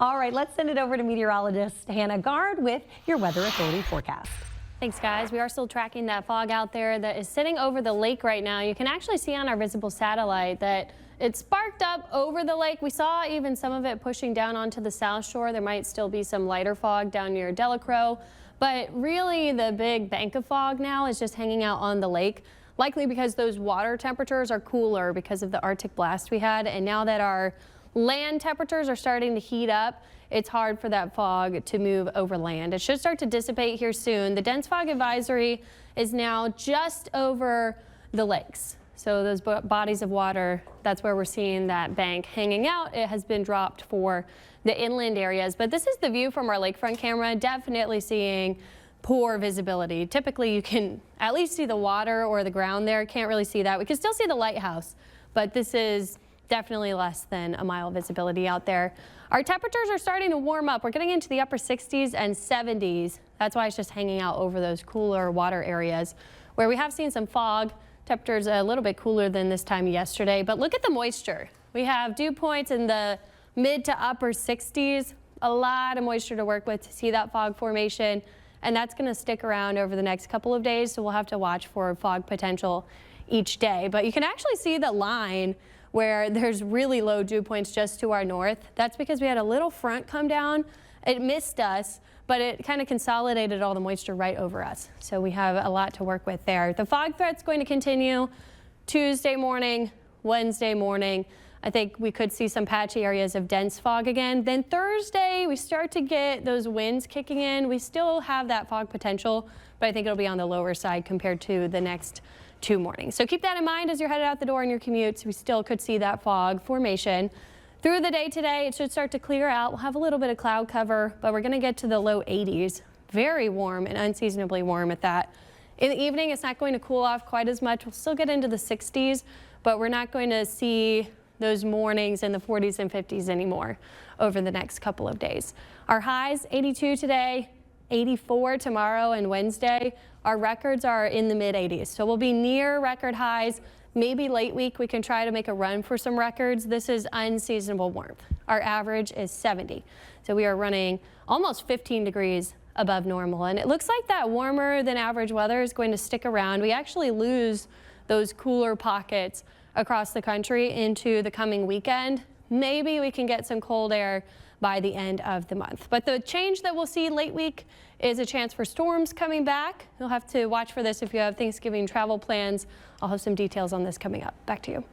All right, let's send it over to meteorologist Hannah Gard with your Weather Authority forecast. Thanks, guys. We are still tracking that fog out there that is sitting over the lake right now. You can actually see on our visible satellite that it sparked up over the lake. We saw even some of it pushing down onto the south shore. There might still be some lighter fog down near Delacroix, but really the big bank of fog now is just hanging out on the lake, likely because those water temperatures are cooler because of the Arctic blast we had. And now that our land temperatures are starting to heat up, it's hard for that fog to move over land. It should start to dissipate here soon. The dense fog advisory is now just over the lakes. So those bodies of water, that's where we're seeing that bank hanging out. It has been dropped for the inland areas, but this is the view from our lakefront camera. Definitely seeing poor visibility. Typically you can at least see the water or the ground there. Can't really see that. We can still see the lighthouse, but this is definitely less than a mile visibility out there. Our temperatures are starting to warm up. We're getting into the upper 60s and 70s. That's why it's just hanging out over those cooler water areas where we have seen some fog. Temperatures a little bit cooler than this time yesterday, but look at the moisture. We have dew points in the mid to upper 60s. A lot of moisture to work with to see that fog formation, and that's going to stick around over the next couple of days, so we'll have to watch for fog potential each day. But you can actually see the line where there's really low dew points just to our north. That's because we had a little front come down. It missed us, but it kind of consolidated all the moisture right over us. So we have a lot to work with there. The fog threat's going to continue Tuesday morning, Wednesday morning. I think we could see some patchy areas of dense fog again. Then Thursday, we start to get those winds kicking in. We still have that fog potential, but I think it'll be on the lower side compared to the next 2 mornings. So keep that in mind as you're headed out the door in your commutes. We still could see that fog formation. Through the day today, it should start to clear out. We'll have a little bit of cloud cover, but we're going to get to the low 80s. Very warm and unseasonably warm at that. In the evening, it's not going to cool off quite as much. We'll still get into the 60s, but we're not going to see those mornings in the 40s and 50s anymore over the next couple of days. Our highs, 82 today, 84 tomorrow and Wednesday. Our records are in the mid 80s, so we'll be near record highs. Maybe late week we can try to make a run for some records. This is unseasonable warmth. Our average is 70, so we are running almost 15 degrees above normal, and it looks like that warmer than average weather is going to stick around. We actually lose those cooler pockets across the country into the coming weekend. Maybe we can get some cold air by the end of the month. But the change that we'll see late week is a chance for storms coming back. You'll have to watch for this if you have Thanksgiving travel plans. I'll have some details on this coming up. Back to you.